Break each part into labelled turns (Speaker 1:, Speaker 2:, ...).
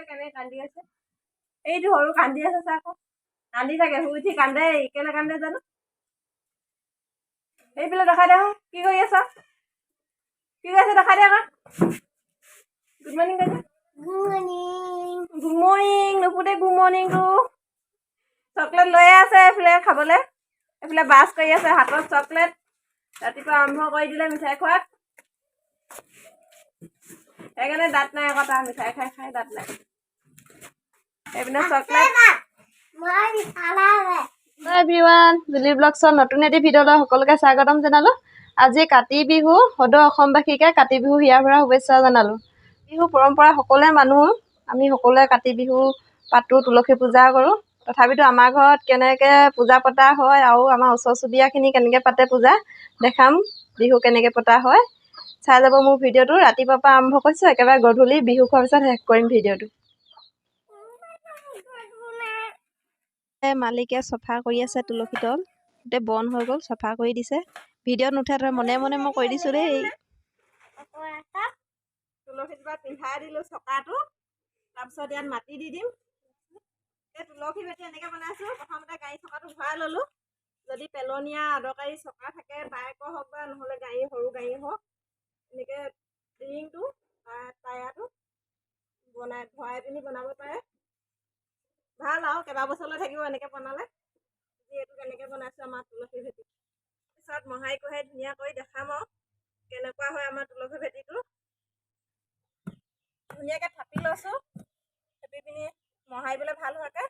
Speaker 1: কেনে কান্দি আছে এইটো সৰু কান্দি আছে চা আকৌ কান্দি থাকে শুই উঠি কান্দে কেলে কান্দে জানো এইফালে দেখাই দে কি কৰি আছা কি কৰি আছে দেখাই দে আকৌ গুড মৰ্নিং কৈছে গুড মৰ্নিং নুপুতে গুড মৰ্নিং তো চকলেট লৈ আছে এইফালে খাবলৈ এইফালে বাছ কৰি আছে হাতত চকলেট ৰাতিপুৱা আৰম্ভ কৰি দিলে মিঠাই খোৱাত সেইকাৰণে দাঁত নাই আকৌ তাৰ মিঠাই খাই খাই দাঁত নাই এইপিনে চকলেট এভৰিৱান জুলি ব্লগছৰ নতুন এটি ভিডিঅ'লৈ সকলোকে স্বাগতম জনালোঁ আজি কাতি বিহু সদৌ অসমবাসীকে কাতি বিহু হিয়াৰ ভৰা শুভেচ্ছা জনালোঁ বিহু পৰম্পৰা সকলোৱে মানুহ আমি সকলোৱে কাতি বিহু পাতোঁ তুলসী পূজা কৰোঁ তথাপিতো আমাৰ ঘৰত কেনেকৈ পূজা পতা হয় আৰু আমাৰ ওচৰ চুবুৰীয়াখিনি কেনেকৈ পাতে পূজা দেখাম বিহু কেনেকৈ পতা হয় চাই যাব মোৰ ভিডিঅ'টো ৰাতিপুৱাৰ পৰা আৰম্ভ কৰিছোঁ একেবাৰে গধূলি বিহু খোৱাৰ পিছত শেষ কৰিম ভিডিঅ'টো মালিকে চফা কৰি আছে তুলসী তল গোটেই বন হৈ গ'ল চফা কৰি দিছে ভিডিঅ'ত নুঠে তই মনে মনে মই কৰি দিছোঁ দেই তুলসীজোপা পিন্ধাই দিলোঁ চকাটো তাৰপিছত ইয়াত মাটি দি দিম এই তুলসী ভেটি এনেকৈ বনাইছোঁ প্ৰথমতে গাড়ী চকাটো ভৰাই ল'লোঁ যদি পেলনীয়া অদৰকাৰী চকা থাকে বাইকৰ হওক বা নহ'লে গাড়ী সৰু গাড়ী হওক এনেকৈ ৰিংটো টায়াৰটো ভৰাই পিনি বনাব পাৰে ভাল আৰু কেইবাবছৰলৈ থাকিব এনেকৈ বনালে যিহেতু কেনেকৈ বনাইছোঁ আমাৰ তুলসী ভেটি পিছত মহাই কহাই ধুনীয়া কৰি দেখাম আৰু কেনেকুৱা হয় আমাৰ তুলসী ভেটিটো ধুনীয়াকৈ থাপি লৈছোঁ থাপি পিনি মহাৰিবলৈ ভাল হোৱাকৈ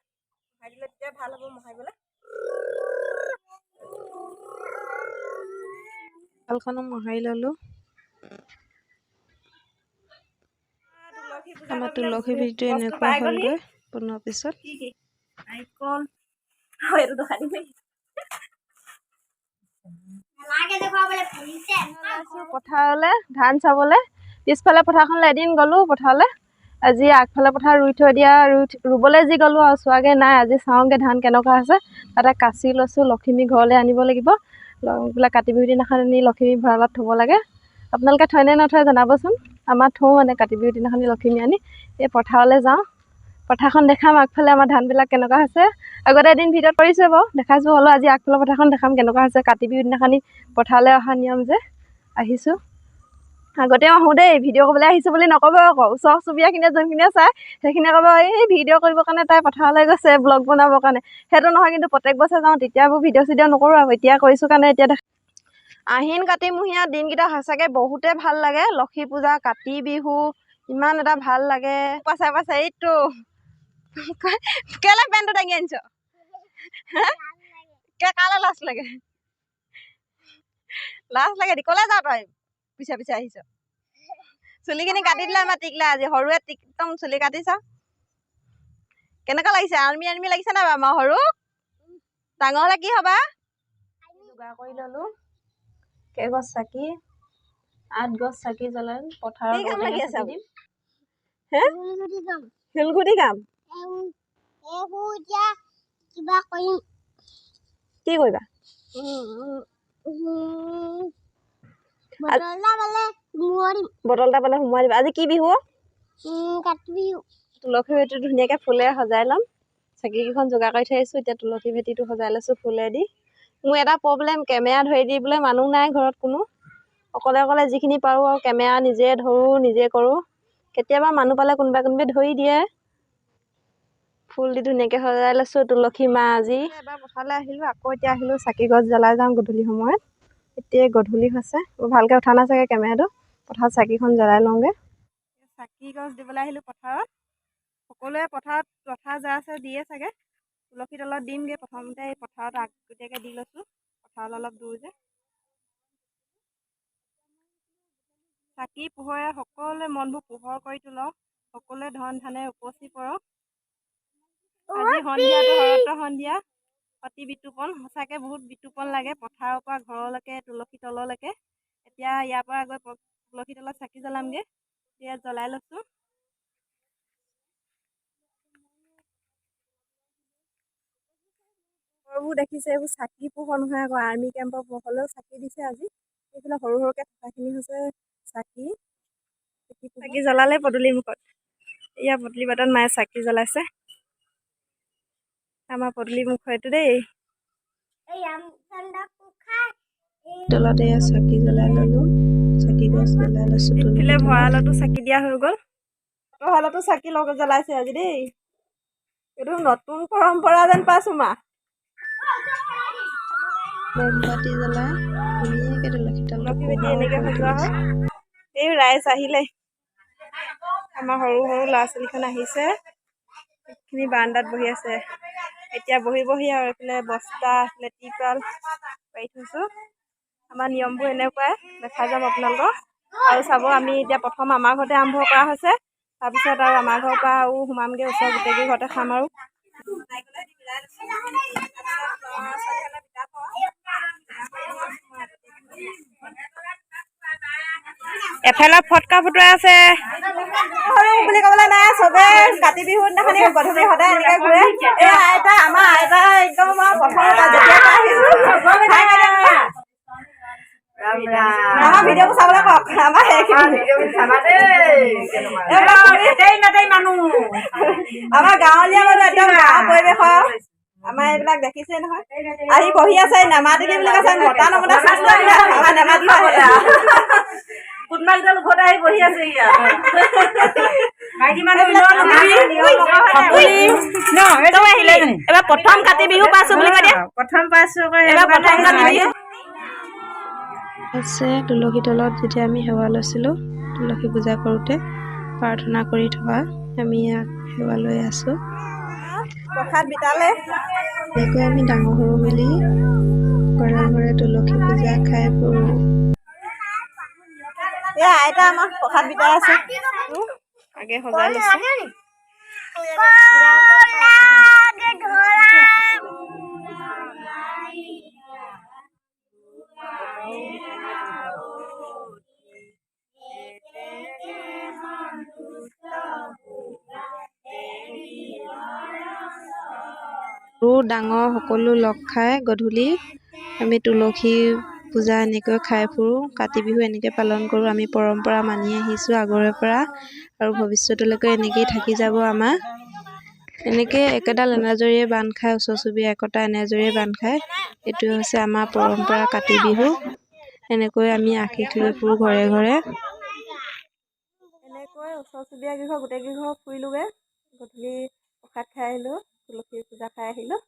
Speaker 1: মহাৰি দিলে তেতিয়া ভাল হ'ব মহাৰিবলৈ ভালখনো মহাৰি ল'লোঁ আমাৰ তুলসী ভেটিটো এনেকুৱা হ'লগৈ বনোৱাৰ পিছত নাৰিকল এইটো দেখাই দিম পথাৰলৈ ধান চাবলৈ পিছফালে পথাৰখনলৈ এদিন গ'লোঁ পথাৰলৈ আজি আগফালে পথাৰ ৰুই থৈ দিয়া ৰুবলৈ যি গ'লোঁ আৰু চোৱাগৈ নাই আজি চাওঁগৈ ধান কেনেকুৱা হৈছে তাতে কাচি লৈছোঁ লখিমী ঘৰলৈ আনিব লাগিব বোলে কাতি বিহু দিনাখন নি লখিমী ভঁৰালত থ'ব লাগে আপোনালোকে থয়নে নথয় জনাবচোন আমাৰ থওঁ মানে কাতি বিহু দিনাখনি লখিমী আনি এই পথাৰলৈ যাওঁ পথাৰখন দেখাম আগফালে আমাৰ ধানবিলাক কেনেকুৱা হৈছে আগতে এদিন ভিডিঅ'ত কৰিছোঁ বাৰু দেখাইছোঁ হ'লেও আজি আগফালৰ পথাৰখন দেখাম কেনেকুৱা হৈছে কাতি বিহু দিনাখনি পথাৰলৈ অহা নিয়ম যে আহিছোঁ আগতেও আহোঁ দেই ভিডিঅ' কৰিবলৈ আহিছোঁ বুলি নক'ব আকৌ ওচৰ চুবুৰীয়াখিনিয়ে যোনখিনিয়ে চায় সেইখিনিয়ে ক'ব এই ভিডিঅ' কৰিবৰ কাৰণে তাই পথাৰলৈ গৈছে ব্লগ বনাবৰ কাৰণে সেইটো নহয় কিন্তু প্ৰত্যেক বছৰ যাওঁ তেতিয়াবোৰ ভিডিঅ' চিডিঅ' নকৰোঁ আৰু এতিয়া কৰিছোঁ কাৰণে এতিয়া আহিন কাতিমহীয়া দিনকেইটা সঁচাকৈ বহুতে ভাল লাগে লক্ষী পূজা কাতি বিহু ইমান এটা ভাল লাগে পাছে পাছে এইটো কেলে পেণ্টটো দাঙি আনিছ কালে লাজ লাগে ক'লে যাওঁ তই পিছে পিছে আহিছ চুলিখিনি কাটি দিলে আমাৰ টিকলা আজি সৰুৱে একদম চুলি কাটিছ কেনেকুৱা লাগিছে আৰ্মি আৰ্মি লাগিছে নাই বাৰু আমাৰ সৰু ডাঙৰ হ'লে কি হ'বা যোগাৰ কৰি ল'লোঁ কেইগছ চাকি 8 গছ চাকি জ্বলাই পথাৰত দিম শিলগুটি কাম কি কৰিবা বটল এটা পালে সোমোৱাই দিবা আজি কি বিহু কাতি বিহু তুলসী ভেটিটো ধুনীয়াকৈ ফুলে সজাই ল'ম চাকিকেইখন যোগাৰ কৰি থৈ আহিছোঁ এতিয়া তুলসী ভেটিটো সজাই লৈছোঁ ফুলেদি মোৰ এটা প্ৰব্লেম কেমেৰা ধৰি দিবলৈ মানুহ নাই ঘৰত কোনো অকলে অকলে যিখিনি পাৰোঁ আৰু কেমেৰা নিজে ধৰোঁ নিজে কৰোঁ কেতিয়াবা মানুহ পালে কোনোবাই ধৰি দিয়ে ফুল দি ধুনীয়াকৈ সজাই লৈছোঁ তুলসী মা আজি এবাৰ পথাৰলৈ আহিলোঁ আকৌ এতিয়া আহিলোঁ চাকি গছ জ্বলাই যাওঁ গধূলি সময়ত এতিয়াই গধূলি হৈছে ভালকৈ উঠা নাই চাগে কেমেৰাটো পথাৰত চাকিখন জ্বলাই লওঁগৈ চাকি গছ দিবলৈ আহিলোঁ পথাৰত সকলোৱে পথাৰত পথাৰ যা আছে দিয়ে চাগে তুলসী তলত দিমগৈ প্ৰথমতে এই পথাৰত আগতীয়াকৈ দি লৈছোঁ পথাৰলৈ অলপ দূৰ যে চাকি পোহৰে সকলোৱে মনবোৰ পোহৰ কৰি তোলক সকলোৱে ধন ধানে উপচি পৰক আজি সন্ধিয়াটো শৰতৰ সন্ধিয়া অতি বিতুপন সঁচাকৈ বহুত বিতুপন লাগে পথাৰৰ পৰা ঘৰলৈকে তুলসী তললৈকে এতিয়া ইয়াৰ পৰা গৈ তুলসী তলত চাকি জ্বলামগৈ এতিয়া জ্বলাই লৈছোঁ পোহৰবোৰ দেখিছে এইবোৰ চাকি পোহৰ নহয় আকৌ আৰ্মি কেম্পৰ পোহৰলৈও চাকি দিছে আজি এইফালে সৰু সৰুকৈ থকাখিনি হৈছে চাকি জ্বলালে পদূলি মুখত এয়া পদূলি বাটত মায়ে চাকি জ্বলাইছে। আমাৰ পদূলি মুখ এইটো দেই। তলতে এয়া চাকি জ্বলাই ললো, চাকি গছ জ্বলাই লৈছো। ইফালে ভঁৰালতো চাকি দিয়া হৈ গ'ল। ভঁৰালতো চাকি জ্বলাইছে আজি দেই। এইটো নতুন পৰম্পৰা যেন পাইছো মা। মমবাতি জ্বলাই ধুনীয়াকে তুলসী বেটী এনেকে সজোৱা হয়। এই ৰাইজ আহিলে, আমাৰ সৰু সৰু ল'ৰা ছোৱালীখন আহিছে। এইখিনি বাৰান্দাত বহি আছে। এতিয়া বহি আৰু এইফালে বস্তা এইফালে টিপাল পাৰি থৈছো। আমাৰ নিয়মবোৰ এনেকুৱাই, দেখাই যাম আপোনালোকক। আৰু চাব, আমি এতিয়া প্ৰথম আমাৰ ঘৰতে আৰম্ভ কৰা হৈছে। তাৰপিছত আৰু আমাৰ ঘৰৰ পৰা আৰু সোমামগে, ওচৰৰ গোটেইকেই ঘৰতে খাম আৰু। এফালে ফটকা ফুটুৱাই আছে বুলি ক'বলৈ নাই, চবে কাতি বিহুৰ দিনাখনি গধূলি সদায় এনেকে ঘূৰে। এই আইতা, আমাৰ আইতা একদম প্ৰথম যেতিয়া আমাৰ ভিডিঅ'বোৰ চাবলৈ কওক। আমাৰ আমাৰ গাঁৱলীয়া মানুহ, একদম গাঁৱৰ পৰিৱেশ। আমাৰ এইবিলাক দেখিছে নহয়, আহি বহি আছে। নেমাতিলি বুলি কৈছে, মতা নমতা নেমাতিলে কুটমাইকেইডাল ঘৰতে আহি বহি আছে। এবাৰ প্ৰথম কাতি বিহু পাইছো বুলি কৈ দিয়া। প্ৰথম পাইছো আছে। তুলসী তলত যেতিয়া আমি সেৱা লৈছিলোঁ, তুলসী পূজা কৰোঁতে প্ৰাৰ্থনা কৰি থকা, আমি ইয়াক সেৱা লৈ আছোঁ। প্ৰসাদ বিতালে এনেকৈ আমি ডাঙৰ সৰু মিলি ঘৰে ঘৰে তুলসী পূজা খাই ফুৰোঁ। এয়া আইতা আমাক প্ৰসাদ বিতাই আছে। আগে সজাই লৈছে। ডাঙৰ সকলো লগ খাই গধূলি আমি তুলসী পূজা এনেকৈ খাই ফুৰোঁ। কাতি বিহু এনেকৈ পালন কৰোঁ। আমি পৰম্পৰা মানি আহিছোঁ আগৰে পৰা, আৰু ভৱিষ্যতলৈকে এনেকেই থাকি যাব আমাৰ। এনেকৈ একেডাল এনাজৰীয়ে বান্ধ খাই, ওচৰ চুবুৰীয়া একতা এনেজৰীয়ে বান্ধ খায়। এইটোৱে হৈছে আমাৰ পৰম্পৰা কাতি বিহু। এনেকৈ আমি আশীষ লৈ ফুৰোঁ ঘৰে ঘৰে। এনেকৈ ওচৰ চুবুৰীয়া কেইঘৰ গোটেইকেইঘৰ ফুৰিলোঁগৈ। গধূলি প্ৰসাদ খাই আহিলোঁ, তুলসী পূজা খাই আহিলোঁ।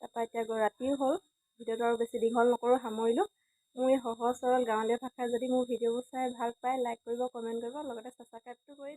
Speaker 1: তাৰপৰা এতিয়া ৰাতিও হ'ল। ভিডিঅ'টো আৰু বেছি দীঘল নকৰোঁ, সামৰিলোঁ। মোৰ এই সহজ সৰল গাঁৱলীয়া ভাষাত যদি মোৰ ভিডিঅ'বোৰ চাই ভাল পায়, লাইক কৰিব, কমেণ্ট কৰিব, লগতে ছাবস্ক্ৰাইবটো কৰি